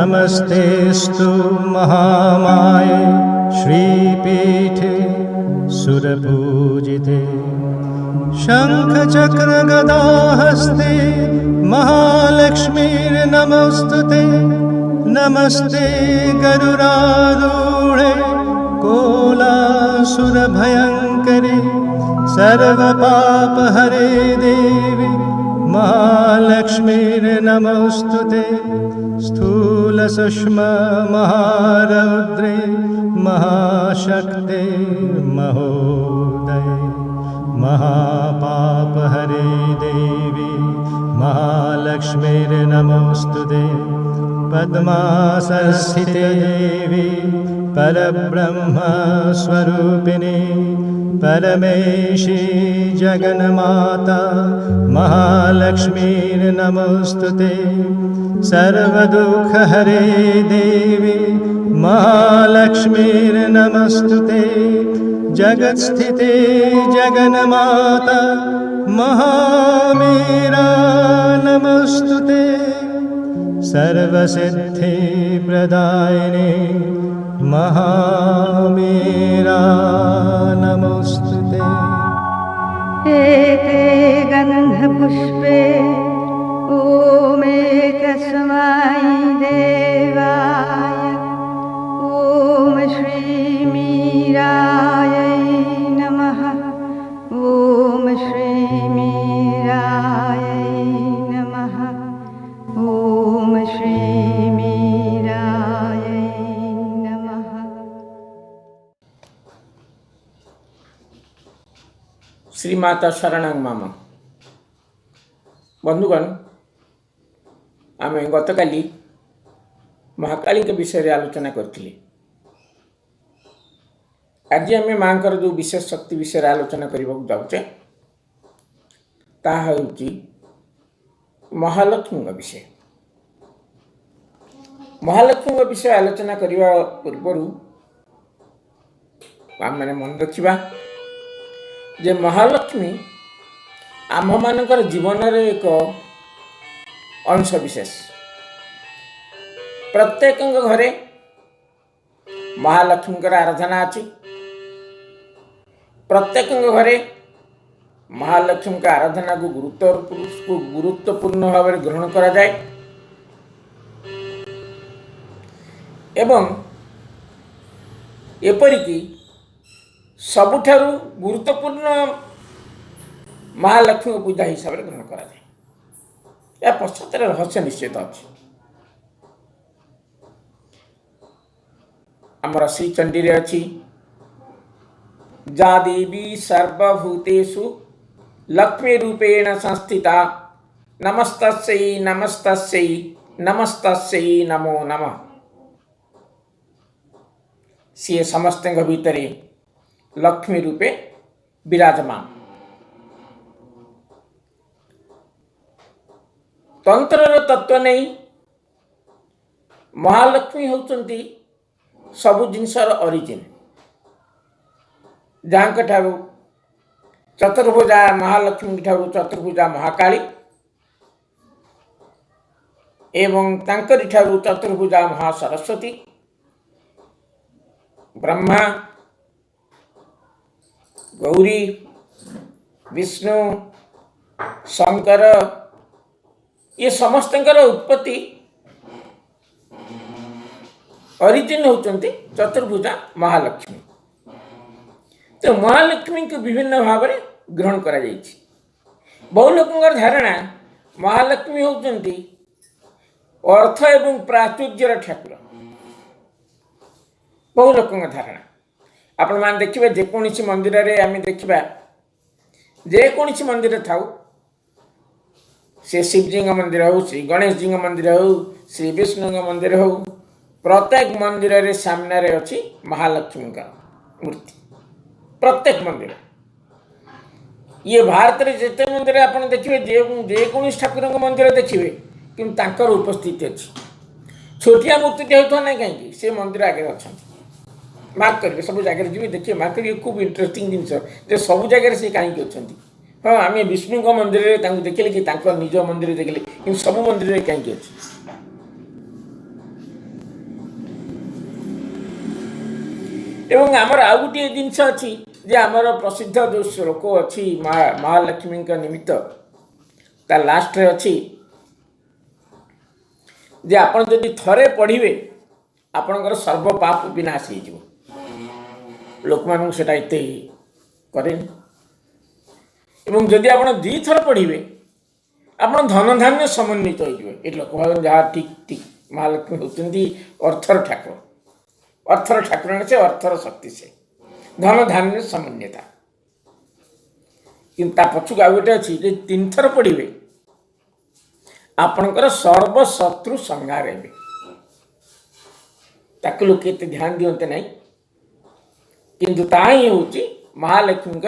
नमस्तेस्तु महामाये श्रीपीठे सुरपूजिते शङ्खचक्रगदाहस्ते महालक्ष्मीर्नमोऽस्तुते नमस्ते गरुडारूढे कोलासुरभयङ्करे सर्वपापहरे देवी महालक्ष्मीर्नमोऽस्तुते स्थूलसूक्ष्ममहारौद्रे महाशक्ते महोदये महापापहरे देवी महालक्ष्मीर्नमोऽस्तुते पद्मासनस्थिते देवी परब्रह्मस्वरूपिणी परमेशी जगन्माता महालक्ष्मीर्नमोऽस्तुते सर्वदुःखहरे देवी महालक्ष्मीर्नमोऽस्तुते जगत्स्थिते जगन्माता महामेरा नमोऽस्तुते सर्वसिद्धिप्रदायिने महामेरा नमोऽस्तुते। एते गन्धपुष्पे ॐ देवाय ॐ श्रीमीरायै नमः ॐ श्रीमीरायै नमः ॐ श्रीमीरायै नमः। श्रीमाता शरणं मम। बंधुगण, आम गतकाली महाकाली विषय आलोचना करथिले। आज आम माँ जो विशेष शक्ति विषय आलोचना करने जाऊे ताहा होउची महालक्ष्मी विषय। महालक्ष्मी विषय आलोचना करने पूर्वर आम मैंने मन रखा जे महालक्ष्मी आम मानकर जीवन एक अंश विशेष। प्रत्येक घरे महालक्ष्मी आराधना अच्छी। प्रत्येक घरे महालक्ष्मी आराधना को गुरुत्वपूर्ण भाव में ग्रहण करा जाए एवं एपरिकी सबुठारु गुरुत्वपूर्ण महालक्ष्मी पूजा हिसाब से ग्रहण करा जाए। या पश्चात रहस्य निश्चित अच्छी। आमर श्री चंडी रे अच्छी जा देवी सर्वभूतेषु लक्ष्मी रूपेण संस्थिता नमस्तस्यै नमस्तस्यै नमस्तस्यै नमो नमः। सी समस्त भीतर लक्ष्मी रूपे विराजमान। तंत्र तत्व नहीं महालक्ष्मी होती सबु जिनसर ओरिजिन। जहाँ ठारू चतुर्भुजा महालक्ष्मी ठारू चतुर्भुजा महाकाली एवं तांकरी ठारू चतुर्भुजा महासरस्वती ब्रह्मा गौरी विष्णु शंकर ये समस्त उत्पत्ति ओरिजिन होती चतुर्भुजा महालक्ष्मी। तो महालक्ष्मी को विभिन्न भाव में ग्रहण करा जायछि। बहु लोकंर धारणा महालक्ष्मी होती अर्थ एवं प्राचुर्यर ठाकुर। बहु लोकंर धारणा आपण मान देखिबे जेकोसी मंदिर रे आमे देखिबा जेकोसी मंदिर थाउ से शिवजी मंदिर हो श्री गणेश जी मंदिर हो श्री विष्णु मंदिर हो प्रत्येक मंदिर रे सामने रे अच्छी महालक्ष्मी का मूर्ति। प्रत्येक मंदिर ये भारत रे जेते मंदिर आप देखिए जेकोसी ठाकुर मंदिर देखिए कि उपस्थिति अच्छी। छोटिया मूर्ति होता ना कहीं से मंदिर आगे अच्छा मार्क करेंगे सब जगह जी देखिए मार्क करेंगे। खूब इंटरेस्टिंग जिनस सब जगह से कहीं अच्छा। हाँ आम विष्णु मंदिर देखिले कि निज मंदिर देखिले कि सब मंदिर कहीं अच्छे। एवं आमर आउ गोटे जिनस अच्छी जे आमर प्रसिद्ध जो श्लोक अच्छी महालक्ष्मी निमित्त ता लास्ट रे अच्छी जे आपण जदि थरे पढ़िबे आपणकर सर्व पाप विनाश हो लोक मान से एत करें एवं जदि आप दी थर पढ़िबे आप धन धान्य समन्वित हो लोक भाव जहाँ ठीक ठीक महालक्ष्मी होती अर्थर ठाकुर अर्थर ठाकुराणी से अर्थर शक्ति से धन धान्य समन्वयता कि पछुक आ गए अच्छी तीन थर पढ़िबे आपणकर सर्वशत्रु संहार हे ताकू लोक ध्यान दियंते नहीं किंतु ताही होची महालक्ष्मी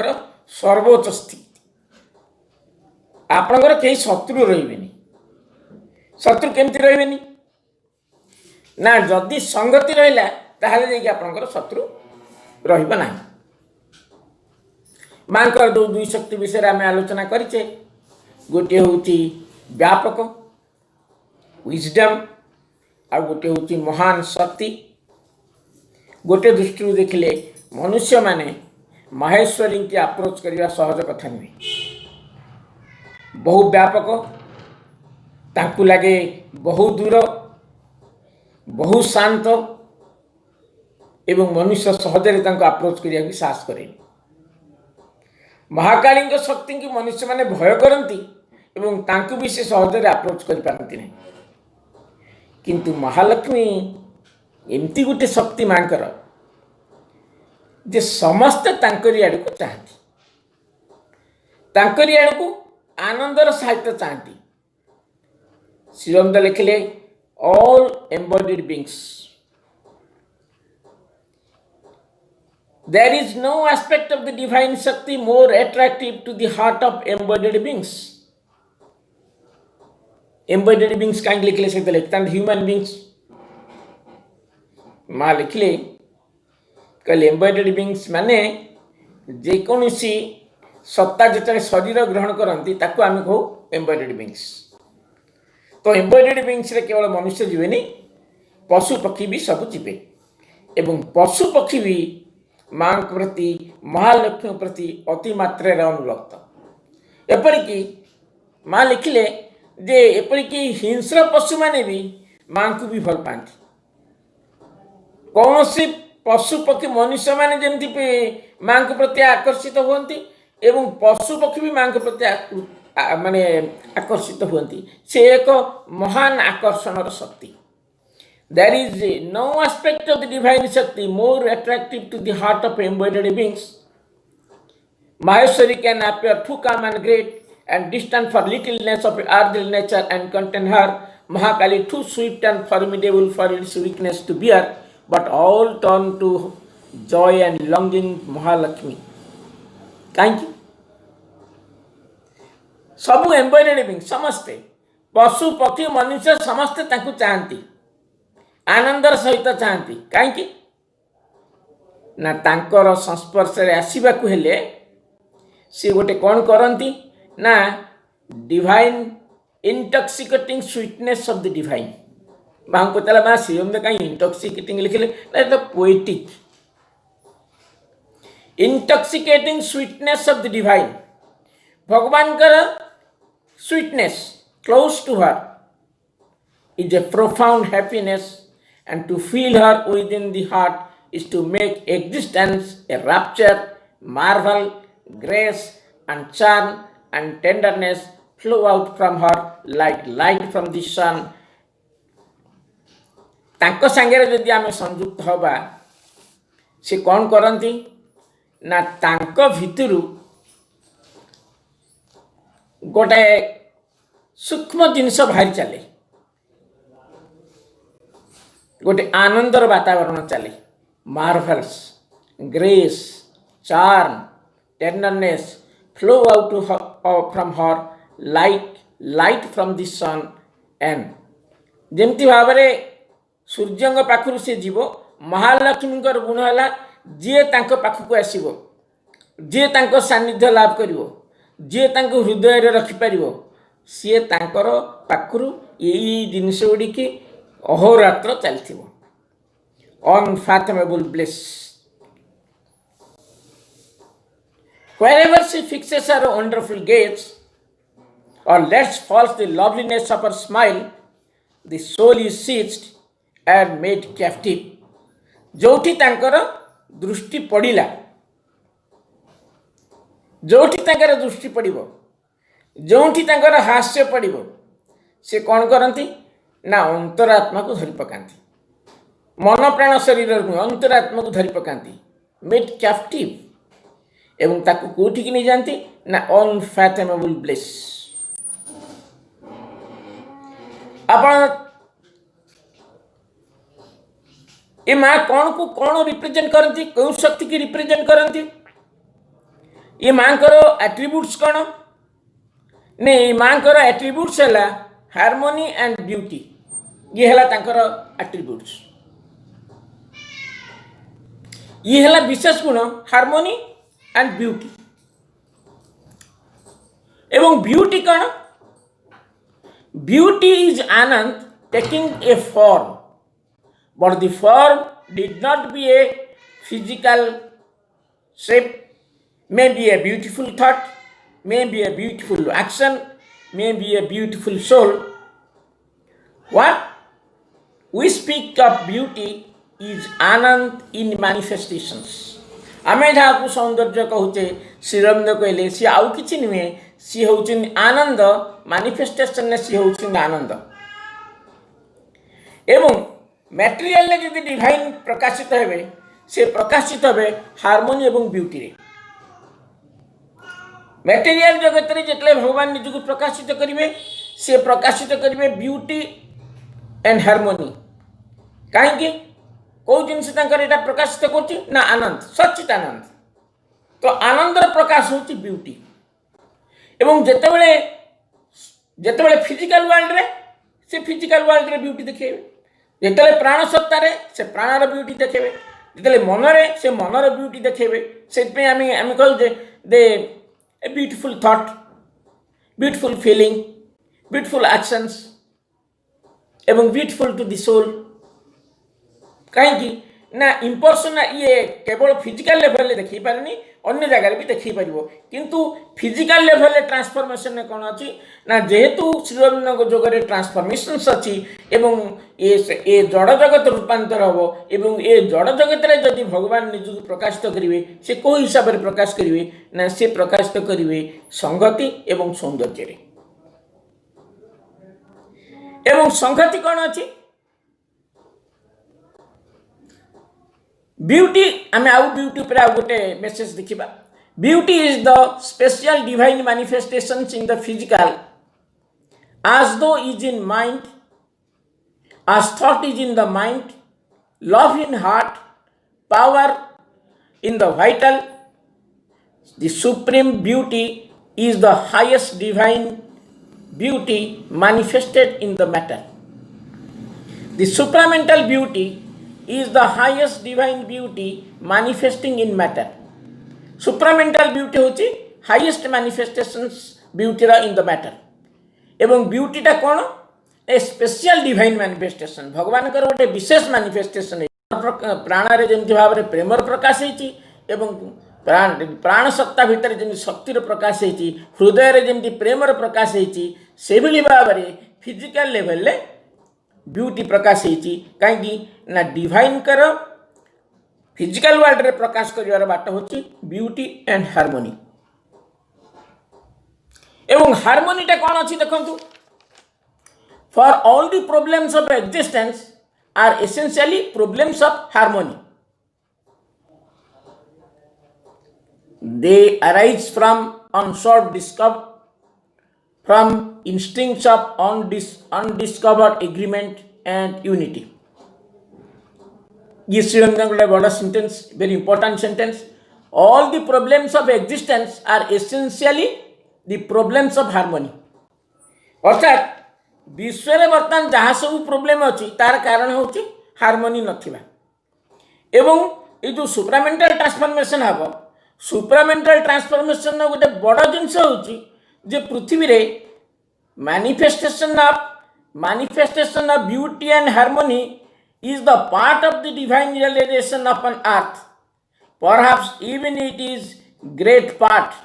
सर्वोच्च स्थिति आपणकर कई शत्रु रहिबेनी शत्रु केमती रहिबेनी ना जदि संगति रहिला ताहले जेकी आपणकर शत्रु रहिबा नाही मांकर दो दुई शक्ति विषय आम आलोचना करिचे गोटे होची व्यापक विजडम आ गोटे होची महान शक्ति गोटे दृष्टि देखिले मनुष्य माने माहेश्वरी की अप्रोच करने सहज कथा नुहे बहु व्यापक तांकु लगे बहु दूर बहु शांत एवं मनुष्य सहजरे तांको अप्रोच करिया साहस करे महाकाली शक्ति की मनुष्य माने भय करती एवं तांकु भी से सहजरे अप्रोच कर पारती नहीं किंतु महालक्ष्मी एमती गोटे शक्ति मांकर जे समस्त तांकरी आड़ को चाहती तांकरी आड़ को आनंदर सहित चाहती श्रीरंद लिखिले all embodied beings there is no aspect of the divine shakti more attractive to the heart of embodied beings embodied beings कहीं लिखले से लिखता ह्यूमन बींग्स माँ लिखले कल एम्बॉडीड बींग्स माने जेकोसी सत्ता जिते शरीर ग्रहण करती ताको आम कहू एम्बॉडीड बींग्स तो एम्बॉडीड बींग्स रे केवल मनुष्य जीवेनी पशु पक्षी भी सब जीवे एवं पशु पक्षी भी माँ प्रति महालक्ष्मी प्रति अति मात्रा अनुरक्त एपरिकी माँ लिखिले जे एपरिकी हिंस्र पशु माने भी माँ को भी भल पाती कौन सी पशु पक्षी मनुष्य माने जमती माँ को प्रति आकर्षित हुअन्ति एवं पशु पक्षी भी माँ को प्रति माने आकर्षित हुअन्ति से एक महान आकर्षण शक्ति There is no aspect of the divine Shakti more attractive to the heart of embodied beings. Maheshwari can appear too calm and great and distant for littleness of earthly nature and contain her. Mahakali too swift and formidable for its weakness to bear, but all turn to joy and longing Mahalakshmi. Kahinki? सबु embodied being समस्ते पशु पक्षी मनुष्य समस्ते ताकू चाहती आनंदर सहित चाहती कहीं ना तांकर संस्पर्श रे आसीबाकू हेले सी गोटे कौन करती ना divine intoxicating sweetness of the divine माँ को चला माँ सीएम कहीं इंटॉक्सिकेटिंग लिखिले ना तो poetic intoxicating sweetness of the divine भगवान कर sweetness close to her is a profound happiness, and to feel her within the heart is to make existence a rapture, marvel, grace, and charm and tenderness flow out from her like light from the sun. तांको सांगरे जदि आमे संयुक्त हवा से कौन करती ना तांको भितरु गोटे सूक्ष्म जिनस बाहरी चले गोटे आनंदर वातावरण चले marvels grace charm tenderness flow out from her light from the sun and जेमती भाव में सूर्य पाखु से जीव महालक्ष्मी गुण है जी पाखक आसो जी सानिध्य लाभ कर जी हृदय रखिपर सी पाखु यही जिनस गुड़ी अहोरात्र चलती unfathomable bless Wherever she fixes her wonderful gaze or lets fall the loveliness of her smile, the soul is seized and made captive. जोठी तांकर दृष्टि पड़िला, जोठी तांकर दृष्टि पड़िबो, जोठी तांकर हास्य पड़िबो, से कौन करती ना अंतरात्मा को धरी पकाती, मन प्राण शरीर अंतरात्मा को धरी पकाती, मेड कैप्टिव एवं ताकू कोठी की नहीं जानती ना अनफैथमेबल ब्लिस। आपण ये माँ कौन को कौन रिप्रेजेंट करती, कौन शक्ति की रिप्रेजेंट करती, ये माँ करो एट्रीब्यूट्स कौन नहीं, माँ करो एट्रीब्यूट्स है हार्मोनी एंड ब्यूटी, ये है तांकर एट्रीब्यूट्स, ये है विशेष गुण हार्मोनी एंड ब्यूटी। एवं ब्यूटी कौन, beauty is Anand taking a form, but the form did not be a physical shape, may be a beautiful thought, may be a beautiful action, may be a beautiful soul. What we speak of beauty is anand in manifestations. आमे जहाँ सौंदर्य कहूचे श्रीरंद कहले सी आउ किछि नुहे, सी होउछिन आनंद, manifestation ने सी होउछिन आनंद। एवं material ने जदि डिवाइन प्रकाशित हेबे, से प्रकाशित हेबे हार्मोनी एवं ब्यूटी रे। मटेरियल जगत रे जेतले भगवान निज को प्रकाशित करिवे, से प्रकाशित करिवे ब्यूटी एंड हार्मोनी। काहे कि को जिनस तांकर एटा प्रकाशित करछि ना आनंद, सच्चित आनंद। तो आनंदर प्रकाश होछि ब्यूटी। एवं जेतेबेले जेतेबेले फिजिकल वर्ल्ड रे, से फिजिकल वर्ल्ड रे ब्यूटी देखेबे, जेतेबेले प्राण सत्ता रे से प्राणर ब्यूटी देखेबे, जेतेबेले मन रे से मनर ब्यूटी देखेबे। सेत पे आमी कहू जे दे ए beautiful thought, beautiful feeling, beautiful actions एवं ब्यूटीफुल टू द सोल। कहीं ना इम्पर्सन ये केवल फिजिकल लेवल देखी पारे, अन्य जगह भी देखी पार, किंतु फिजिकल लेवल ट्रांसफॉर्मेशन कौन अच्छी ना, जेहेतु श्रीरंग जोगरे ट्रांसफॉर्मेशन अच्छी एवं ये जड़ जगत रूपांतर हम एवं ये जड़ जगत रे जदि भगवान निज को प्रकाशित करेंगे, से को हिसाब से प्रकाश करेंगे ना, से प्रकाशित करेंगे संगति एवं सौंदर्य रे। एवं संगति कौन अच्छी, ब्यूटी, आम आउ ब्यूटी पर आउ गोटे मेसेज देखा। Beauty is the special divine manifestations in the physical, as though is in mind, as thought is in the mind, love in heart, power in the vital. The supreme beauty is the highest divine beauty manifested in the matter. The supramental beauty is the highest divine beauty manifesting in matter. Supramental beauty होची highest manifestations beauty रा in the matter. एवं beauty टा कौन, ए special divine manifestation, भगवान कर गोटे विशेष manifestation है। प्राण रे जेमति भाव रे प्रेमर प्रकाश हेची एवं प्राण सत्ता भितर जेमति शक्तिर प्रकाश हेची, हृदय रे जेमति प्रेमर प्रकाश हेची, से भली भाव रे फिजिकल लेवल ले ब्यूटी प्रकाश हेची। कहीं ना डिवाइन कर फिजिकल वर्ल्ड रे प्रकाश करिवार बाट होची ब्यूटी एंड हार्मोनी। एवं हार्मोनी टा कौन अच्छी देखंतु, for all the problems of existence are essentially problems of harmony. They arise from unsolved discover, from instincts of undiscovered agreement and unity. ये श्रीरंग बड़ा sentence, very important sentence. All the problems of existence are essentially the problems of harmony. अर्थात विश्व रे बर्तमान जहाँ सब problem अच्छी तार कारण होची हार्मोनी नथिबा। एवं ये जो सुप्रामेंटल ट्रांसफॉर्मेशन हम, सुप्रामेंटल ट्रांसफॉर्मेशन गोटे बड़ जिनस होची जे पृथ्वी रे manifestation of beauty and harmony is the part of the divine realization of an earth. Perhaps even it is great part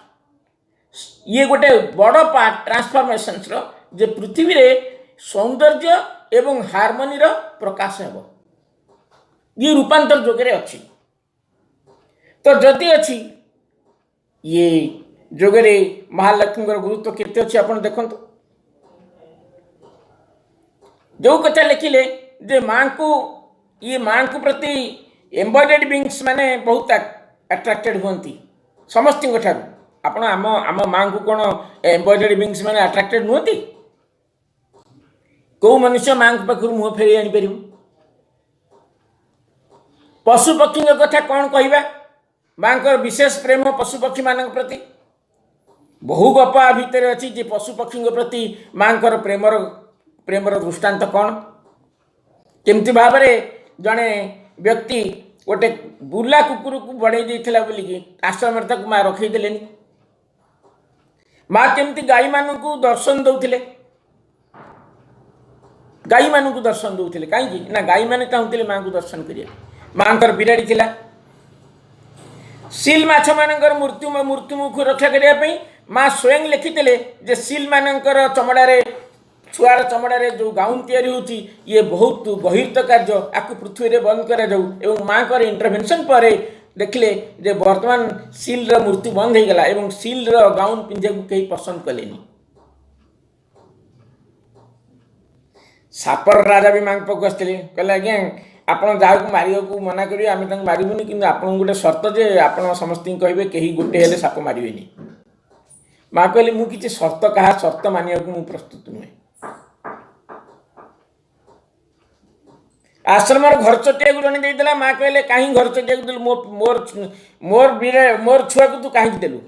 ये गोटे बड़ पार्ट ट्रांसफॉर्मेशंस रो जे पृथ्वी रे सौंदर्य एवं हार्मोनी रो प्रकाश हेबो ये रूपांतर जोगरे अच्छी तो जदि अच्छी ये जोगरे महालक्ष्मी गुरुत्व केते अच्छी आपण देखंतु जो कथा लिखिले जे माँ को ये माँ को प्रति एम्बॉयडेड बींग्स माने बहुत अट्रैक्टेड हुंती समस्त ठार आपण आम आम माँ को कौन एम्बॉयडेड बींग्स माने अट्रैक्टेड नुहति कौ मनुष्य माँ पाखु मुह फेरी आनीपर पशु पक्षी कथा कौन कहवा माँ को विशेष प्रेम पशु पक्षी मान प्रति बहु गपा भितर अच्छी जे पशु पक्षी प्रति माँ को प्रेमर दृष्टांत कौन केमती भाव जड़े व्यक्ति गोटे बुला कुकुर को बढ़े देता बोलिकी आश्रम तक माँ रखईदे माँ केमती गाई मान को दर्शन दौले गाई मान को दर्शन दौले कहीं ना गाई मैंने चाहूले माँ को दर्शन करिए माँ बिराड़ी थिला सील माछ मानकर मृत्युमुख रक्षा करने माँ स्वयं लिखिते जे सील मानकर चमड़ारे छुआर चमड़ारे जो गाउन तैयारी होती ये बहुत गहिरत कार्य आपको पृथ्वी रे बंद करा जाऊ एवं माँ कर इंटरवेंशन पर देखले जे वर्तमान सील र मृत्यु बंद हो गला एवं सील र गाउन पिंधे को कहीं पसंद कलेनी सापर राजा भी मांग पाक आसते कहले आज्ञा आपण जहाँ मारिया को मना करेंगे आम मारूनी कि आपन गोटे सर्त जे आप समस्त कहे कहीं गोटे हेले साप मारे माँ कहली मु किसी सर्त क्या सर्त मानिया को प्रस्तुत नुहे आश्रम घर चटिया को जन देला माँ कहले कहीं घर चटिया को देलु मोर मोर मोर छुआ को तू कहीं देलु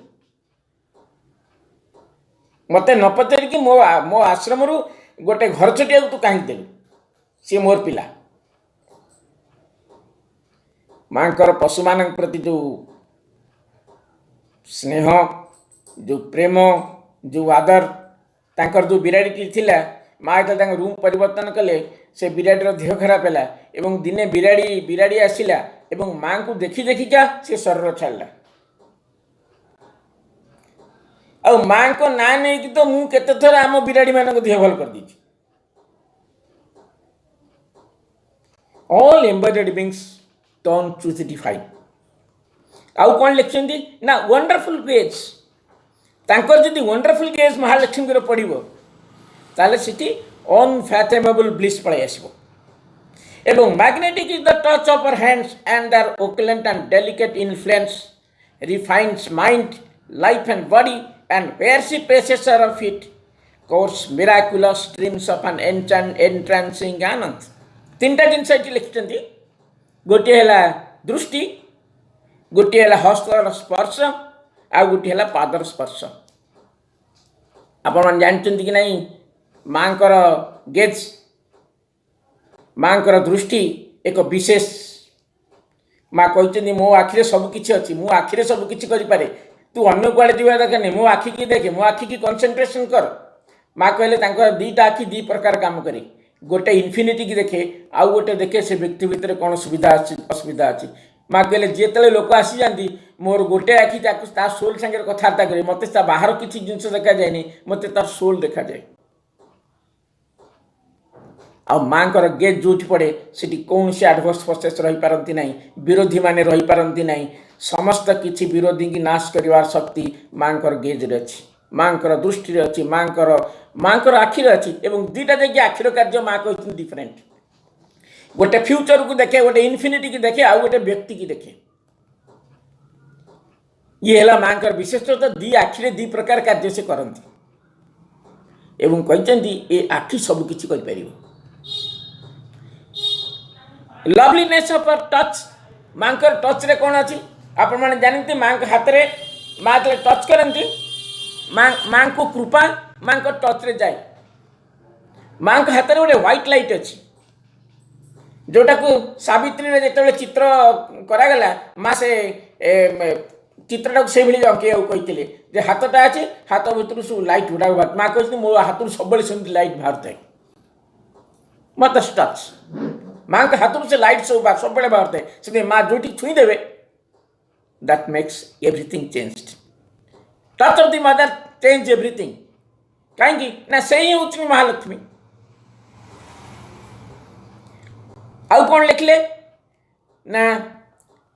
मत न पचार कि मो मो आश्रम रु गोटे घर चटिया को तू कहीं देलु सी मोर पिला माँ पशु मान प्रति जो स्नेह जो प्रेम जो आदर तांकर जो बिराड़ी थिला माँ जो रूम परिवर्तन कले से बिराड़ीर देह खराब है एवं दिने बिराड़ी आसला एवं माँ को देखी देखिका से शरीर छाड़ा आ माँ को ना नहीं तो मुझे केते थर आम बिराड़ी मान देह भल कर दी ऑल एम्बॉयडेड बींग्स टर्न ट्रूथिफाइड आउ कौन लिखते ना वंडरफुल ग्रेज तांकर जदि वंडरफुल ग्रेज महालक्ष्मी पड़ो ताले सिटी अनफैथमेबल ब्लिस पड़े आसो एवं magnetic is the touch of her hands and their occult and delicate influence refines mind life and body and where she presses of it course miraculous streams of an entrancing Ananda तीनटा जिनस लिखिं गोटे है दृष्टि गोटे है हस्तर स्पर्श आ गोटे है पादर स्पर्श आपण जानते कि नहीं माँ गेज माँ दृष्टि एक विशेष माँ कहते मो आखिरे सबकि अच्छी मो आखिरे सबकि करे तू अन्य कुआड़े जा दरकार नहीं मो आखि की देखे मो आखि की कनसेंट्रेशन कर माँ कहले दीटा आखि दी प्रकार काम करे गोटे इनफिनिटी की देखे आउ गोटे देखे से व्यक्ति भितर कौन सुविधा असुविधा अच्छी माँ कहले जिते लोक आसी जाती मोर गोटे आखि ता सोल सागर कथबार्ता करे मत बाहर किसी जिनस देखा जाए मत तार सोल देखा जाए आ माँ गेज जो पड़े से कौन से आडभर्स प्रोसेस रही पारती ना विरोधी माने रही पारती ना समस्त किसी विरोधी की नाश करिवार शक्ति माँ गेज रे अच्छी माँ दृष्टि अच्छी माँ आखिर अच्छी एवं दुईटा जगह आखिर कार्य माँ कहते डिफरेंट गोटे फ्यूचर को देखे गोटे इनफिनिटी की देखे आउ गोटे व्यक्ति की देखे ये है माँ विशेषता दी आखिरे दी प्रकार कार्य से करती एवं कहते ये आखि सबकि कर लवलीनेस ऑफ टच माँ टच रे कौन अच्छी आपण मैंने जानते माँ हाथ में माँ जो टच करती माँ को कृपा माँ टच रे जाए माँ हाथ में गोटे व्हाइट लाइट अच्छी जोटा को सावित्री जो चित्र करागला माँ से चित्रटा से भाई अंके कहते हाथटा अच्छे हाथ भर सब लाइट गुड़ा बाहर माँ कहती मो हाथ सब लाइट बाहर थाए मत टच माँ हाथ से लाइट सब बाहर थाए से माँ जो छुईदेवे that makes everything changed. Touch of the mother change everything. କାହିଁକି ନା ସେ ହିଁ ହେଉଛନ୍ତି ମହାଲକ୍ଷ୍ମୀ। ଆଉ କ'ଣ ଲେଖିଲେ ନା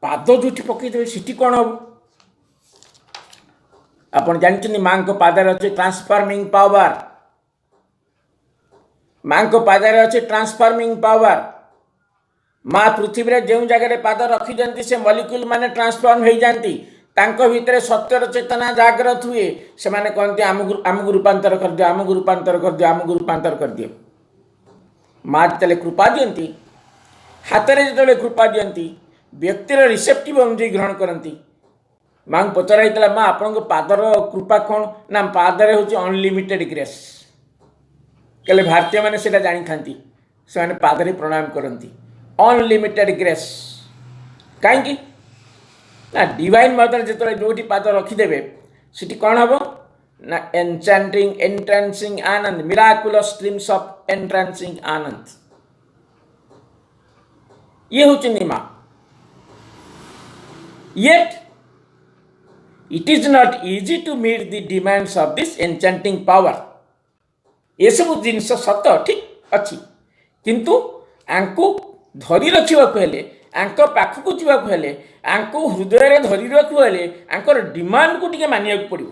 ପାଦ ଯୋଉଠି ପକେଇଦେବେ ସେଠି କ'ଣ ହବ? ଆପଣ ଜାଣିଛନ୍ତି ମାଙ୍କ ପାଦରେ ଅଛି ଟ୍ରାନ୍ସଫର୍ମିଂ ପାୱାର। ମାଙ୍କ ପାଦରେ ଅଛି ଟ୍ରାନ୍ସଫର୍ମିଂ ପାୱାର। ମା ପୃଥିବୀରେ ଯେଉଁ ଜାଗାରେ ପାଦ ରଖିଛନ୍ତି ସେ ମଲିକ୍ୟୁଲ ମାନେ ଟ୍ରାନ୍ସଫର୍ମ ହେଇଯାନ୍ତି। ତାଙ୍କ ଭିତରେ ସତ୍ୟର ଚେତନା ଜାଗ୍ରତ ହୁଏ। ସେମାନେ କହନ୍ତି ଆମକୁ ରୂପାନ୍ତର କରିଦିଅ, ଆମକୁ ରୂପାନ୍ତର କରିଦିଅ, ଆମକୁ ରୂପାନ୍ତର କରିଦିଅ। ମା ଯେତେବେଳେ କୃପା ଦିଅନ୍ତି, ହାତରେ ଯେତେବେଳେ କୃପା ଦିଅନ୍ତି, ବ୍ୟକ୍ତିର ରିସେପ୍ଟିଭ ଅନୁଯାୟୀ ଗ୍ରହଣ କରନ୍ତି। ମାଙ୍କୁ ପଚରା ହେଇଥିଲା ମା ଆପଣଙ୍କ ପାଦର କୃପା କ'ଣ? ନା ପାଦରେ ହେଉଛି ଅନଲିମିଟେଡ୍ ଗ୍ରେସ୍। କହିଲେ ଭାରତୀୟମାନେ ସେଇଟା ଜାଣିଥାନ୍ତି, ସେମାନେ ପାଦରେ ପ୍ରଣାମ କରନ୍ତି। ଅନଲିମିଟେଡ୍ ଗ୍ରେସ୍ କାହିଁକି ନା ଡିଭାଇନ୍ ମଦର ଯେତେବେଳେ ଯେଉଁଠି ପାଦ ରଖିଦେବେ ସେଠି କ'ଣ ହେବ ନା ଏନଚାଣ୍ଟିଂ ଏଣ୍ଟ୍ରାନ୍ସିଂ ଆନନ୍ଦ, ମିରାକୁଲସ୍ ଷ୍ଟ୍ରିମ୍ସ ଅଫ୍ ଏଣ୍ଟ୍ରାନ୍ସିଂ ଆନନ୍ଦ। ଇଏ ହେଉଛନ୍ତି ମା। Yet it is not easy to meet the demands of this enchanting power. ଏସବୁ ଜିନିଷ ସତ ଠିକ୍ ଅଛି, କିନ୍ତୁ ଆଙ୍କୁ ଧରି ରଖିବାକୁ ହେଲେ, ଆଙ୍କ ପାଖକୁ ଯିବାକୁ ହେଲେ, ଆଙ୍କୁ ହୃଦୟରେ ଧରି ରଖିବାକୁ ହେଲେ ଆଙ୍କର ଡିମାଣ୍ଡକୁ ଟିକେ ମାନିବାକୁ ପଡ଼ିବ।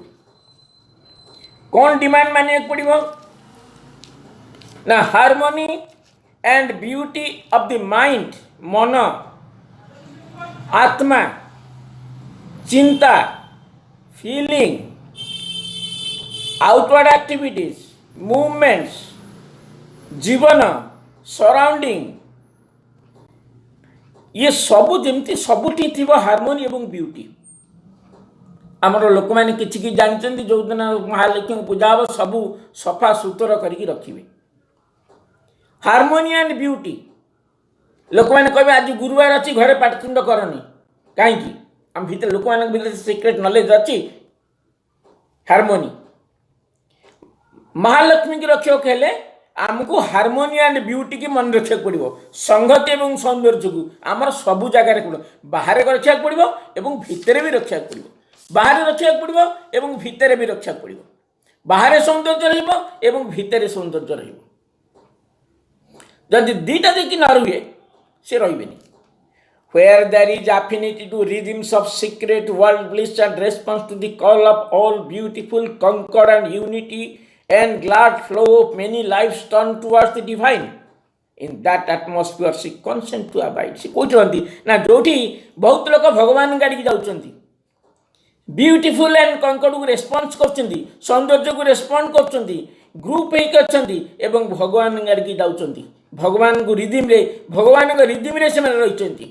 କ'ଣ ଡିମାଣ୍ଡ ମାନିବାକୁ ପଡ଼ିବ ନା harmony and beauty of the mind, ମନ, ଆତ୍ମା, ଚିନ୍ତା, ଫିଲିଂ, ଆଉଟୱାର୍ଡ ଆକ୍ଟିଭିଟିଜ, ମୁଭମେଣ୍ଟସ୍, ଜୀବନ, ସରାଉଣ୍ଡିଂ, ଇଏ ସବୁ ଯେମିତି ସବୁଠି ଥିବ ହାରମୋନି ଏବଂ ବିୟୁଟି। ଆମର ଲୋକମାନେ କିଛି କିଛି ଜାଣିଛନ୍ତି ଯେଉଁଦିନ ମହାଲକ୍ଷ୍ମୀଙ୍କୁ ପୂଜା ହେବ ସବୁ ସଫା ସୁତୁରା କରିକି ରଖିବେ। Harmony and beauty. ଲୋକମାନେ କହିବେ ଆଜି ଗୁରୁବାର ଅଛି ଘରେ ପାଟିତୁଣ୍ଡ କରନି, କାହିଁକି? ଆମ ଭିତରେ ଲୋକମାନଙ୍କ ଭିତରେ ସିକ୍ରେଟ୍ ନଲେଜ ଅଛି ହାରମୋନି। ମହାଲକ୍ଷ୍ମୀକି ରଖିବାକୁ ହେଲେ ଆମକୁ ହାରମୋନି ଆଣ୍ଡ ବିୟୁଟିକି ମନେ ରଖିବାକୁ ପଡ଼ିବ। ସଂହତି ଏବଂ ସୌନ୍ଦର୍ଯ୍ୟକୁ ଆମର ସବୁ ଜାଗାରେ ପଡ଼ିବ। ବାହାରେ ରଖିବାକୁ ପଡ଼ିବ ଏବଂ ଭିତରେ ବି ରଖିବାକୁ ପଡ଼ିବ। ବାହାରେ ରଖିବାକୁ ପଡ଼ିବ ଏବଂ ଭିତରେ ବି ରଖିବାକୁ ପଡ଼ିବ। ବାହାରେ ସୌନ୍ଦର୍ଯ୍ୟ ରହିବ ଏବଂ ଭିତରେ ସୌନ୍ଦର୍ଯ୍ୟ ରହିବ। ଯଦି ଦୁଇଟା ଦେଇକି ନ ରୁହେ ସେ ରହିବେନି। Where there is affinity to rhythms of secret world bliss and response to the call of all beautiful concord and unity and glad flow of many lives turn towards the divine, in that atmosphere she consent to abide. ସେ କୋଉଠି ରହନ୍ତି ନା ଯୋଉଠି ବହୁତ ଲୋକ ଭଗବାନ ଗାଡ଼ିକି ଯାଉଛନ୍ତି, beautiful and କଙ୍କର୍ଡକୁ response କରୁଛନ୍ତି, ସୌନ୍ଦର୍ଯ୍ୟକୁ ରେସ୍ପଣ୍ଡ କରୁଛନ୍ତି, ଗ୍ରୁପ ହେଇକି ଅଛନ୍ତି ଏବଂ ଭଗବାନ ଗାଡ଼ିକି ଯାଉଛନ୍ତି। ଭଗବାନଙ୍କ ରିଦିମରେ ସେମାନେ ରହିଛନ୍ତି।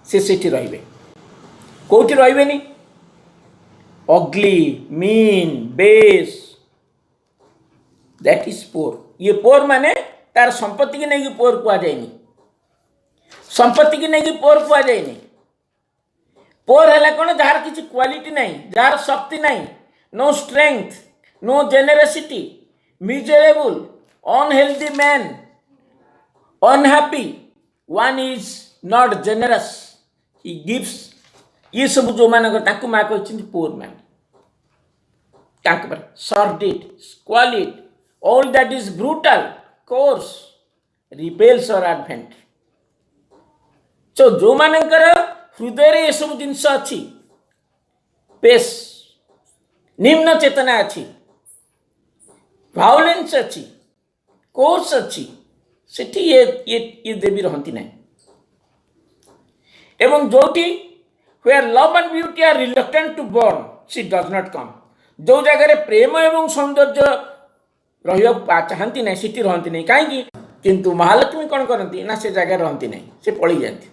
ସେ ସେଠି ରହିବେ, କେଉଁଠି ରହିବେନି? Ugly, mean, base, that is poor. ଇଏ ପୋର୍ ମାନେ ତାର ସମ୍ପତ୍ତିକି ନେଇକି ପୋର୍ କୁହାଯାଏନି। ସମ୍ପତ୍ତିକି ନେଇକି ପୋର୍ କୁହାଯାଏନି। ପୋର୍ ହେଲା କ'ଣ? ଯାହାର କିଛି କ୍ୱାଲିଟି ନାହିଁ, ଯାହାର ଶକ୍ତି ନାହିଁ, no strength, no generosity, miserable, unhealthy man, unhappy, one is not generous, he gives. ये सब जो मानक ताकू माँ कहते poor man. Sordid, squalid, all that is brutal, coarse, repels और एडवेंट। सो जो मानकर हृदय ये सब जिनस अच्छी, पेस, निम्न चेतना अच्छी, भावलेंस अच्छी, कोर्स अच्छी, सेठी ये देवी रहती नहीं। एवं जोटी where love and beauty are reluctant to born, she does not come. जो जगह प्रेम एवं सौंदर्य रहा चाहती नहीं सेठी रहती नहीं। कहीं किंतु महालक्ष्मी कौन करती ना से जगह रहती नहीं, से पड़ी जाती।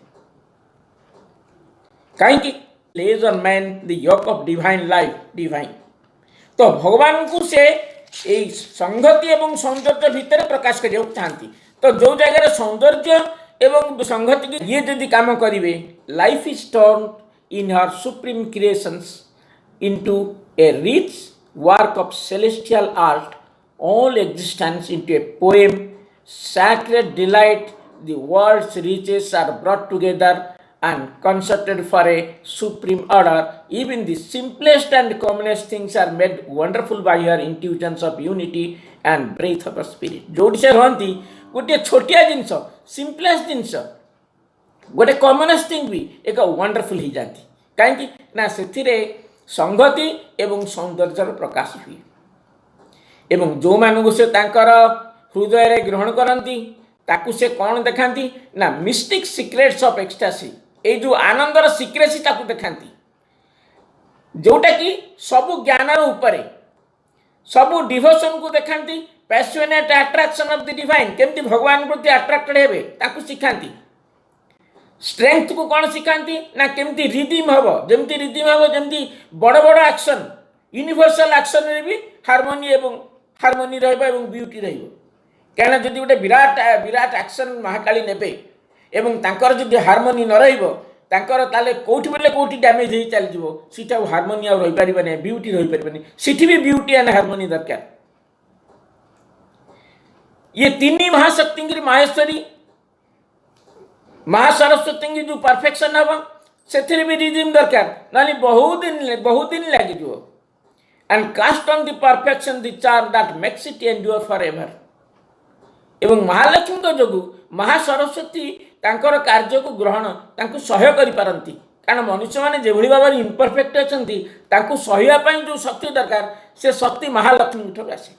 कहीं lays on man the yoke of divine life, divine। तो भगवान को से संगति एवं सौंदर्य भितर प्रकाश करने चाहती। तो जो जगह सौंदर्य एवं संगति की ये यदि काम करेंगे, life is turn in her supreme creations into a rich work of celestial art, all existence into a poem, sacred delight, the world's riches are brought together and concerted for a supreme order. Even the simplest and commonest things are made wonderful by her intuitions of unity and breath of a spirit. जोटी से रहती गोटे छोटिया जिनस simplest जिनस गोटे commonest thing भी एक wonderful हो जाती कहीं ना से संगति एवं सौंदर्यर प्रकाश हुए एवं जो मानू से तांकर हृदय ग्रहण करती ताकू से कौन देखाती ना मिस्टिक सिक्रेट्स ऑफ एक्सटासी ये जो आनंदर सिक्रेसी ताकू देखाती जोटा कि सबु ज्ञानर उपरे सबु डिवोशन को देखाती passionate attraction of the divine केमती भगवान प्रति अट्रैक्टेड हेबे ताकू सिखाती स्ट्रेंथ को कौन सिखाती ना केमती रिदीम हम जमती रिदीम हम जमती बड़ बड़ एक्शन यूनिवर्सल एक्शन रे भी हार्मोनी एवं हार्मोनी रहबो एवं ब्यूटी रहबो कहना जदि गोटे विराट विराट एक्शन महाकाली नेबे एवं तांकर जदि हार्मोनी न रहबो तांकर ताले कोठी बेले कोठी डैमेज हो चल जीवो सीटा हार्मोनी आ रही परिबने ब्यूटी रही परिबने सिठी भी ब्यूटी एंड हार्मोनी दरकार ये तीन महाशक्ति की माहेश्वरी महासरस्वती की जो परफेक्शन हम से भी रिदीम दरकार ना बहुत दिन लगे जो and cast on the perfection the charm that makes it endure forever एवं महालक्ष्मी जो महासरस्वती तांकर कार्य को ग्रहण तांको सह्य करि पारंती कारण मनुष्य माने जेभଳି भाव इम्परफेक्ट अछंती तांको सह्या पई जो शक्ति दरकार से शक्ति महालक्ष्मी ठो आसे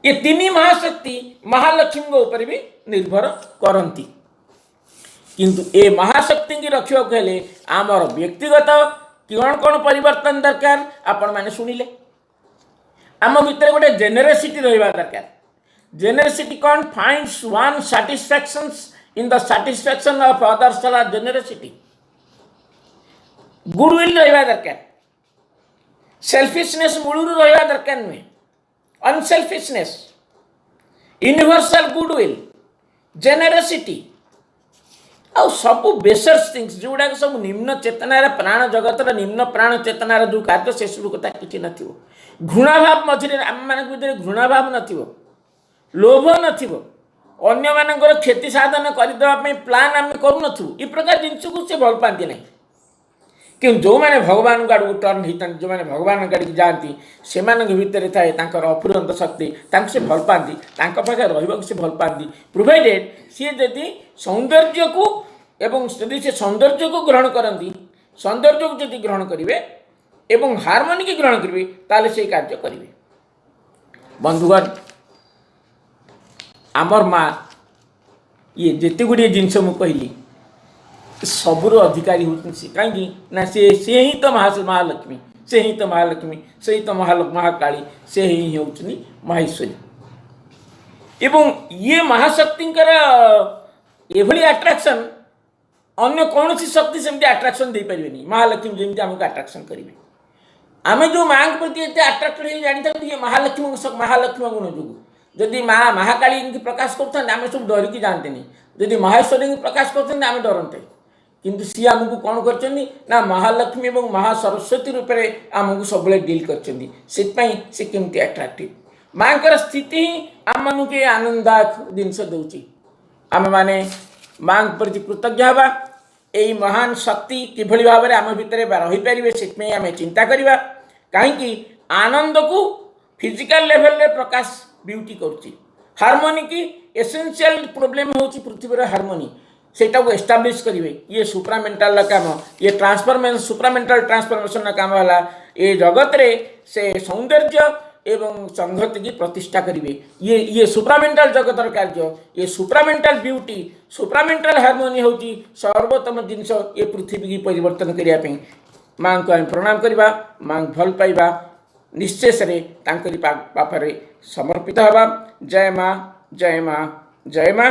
ये तीन महाशक्ति महालक्ष्मी ऊपर भी निर्भर करती किंतु ए महाशक्ति की रखा हेले आमर व्यक्तिगत कौन कौन परिवर्तन दरकार आपण मैंने शुणिले आम भितर गोटे जेनेरोसिटी रहा दरकार जेनेरोसिटी कौन finds one satisfaction in the satisfaction of others generosity goodwill रहा दरकार सेल्फिशनेस मूलू रहा दरकार नुहे अनसेल्फिशनेस यूनिवर्सल गुडविल जेनेरोसिटी आउ सबू बेसर्स थिंग्स जोड़ा सब निम्न चेतनार प्राण जगतर निम्न प्राण चेतनार जो कार्य से सब कथा किसी न घृणाभाव मझे आम मान भर घृणाभाव न लोभ अन्य मानकर क्षति साधन करदेवाई प्लान आम करूँ ये प्रकार जिनस को सी भल पाती ना कि जो मैंने भगवान आड़ टर्न होता जो मैंने भगवान आड़ जाती से भितर थाए अफुरंत शक्ति से भल पाती पाखे रहा से भल पाती प्रोवाइडेड सी जदि सौंदर्य को एवं जदि से सौंदर्य को ग्रहण करती सौंदर्य को जदि ग्रहण करेंगे एवं हार्मोनी की ग्रहण करेंगे ताले से कार्य करेंगे बंधुगण आमर माँ ये जिते गुड़े जिनस मु कहली सबुर अधिकारी होती सी कहीं ना से ही तो महालक्ष्मी से ही तो महालक्ष्मी से ही तो महाकाली से ही होती माहेश्वरी एवं ये महाशक्ति एभली अट्राक्शन अन्य कौन सी शक्ति सेमती अट्राक्शन दे पारे महालक्ष्मी जमी आमको अट्राक्शन करेंगे आम जो माँ प्रति एत अट्राक्टेड हो जानी था ये महालक्ष्मी गुण जो जदि माँ महाकाली की प्रकाश करते आम सब डरिकी जाते जदि माहेश्वरी की प्रकाश करते आम डरते किंतु सी आमको कौन कर ना महालक्ष्मी और महासरस्वती रूप में आमको सब डील कर केमती अट्राक्टिव माँ का स्थिति ही आम मानक आनंददायक जिनस दूसरी आम मैंने माँ प्रति कृतज्ञ हवा यही महान शक्ति किभली भाव में आम भितर रही पारे से आम चिंता करवा कहीं आनंद को फिजिकल लेवल रे प्रकाश ब्यूटी कर हार्मोनी की एसेंशियल प्रोब्लेम हो पृथ्वी हार्मोनी सेटा को एस्टाब्लिश करेंगे ये सुप्रामेंटाल काम ये ट्रांसफॉर्मेशन सुप्रामेंटाल ट्रांसफॉर्मेशन काम है ये जगत रे से सौंदर्य एवं संहति की प्रतिष्ठा करेंगे ये सुप्रामेंटाल जगतर कार्य ये सुप्रामेंटाल ब्यूटी सुप्रामेंटाल हार्मोनी होची सर्वोत्तम जिनस ये पृथ्वी की परिवर्तन करने माँ को आम प्रणाम करवा माँ भल पाइबा निश्चेष पाखरे समर्पित हवा जय माँ जय माँ जय माँ।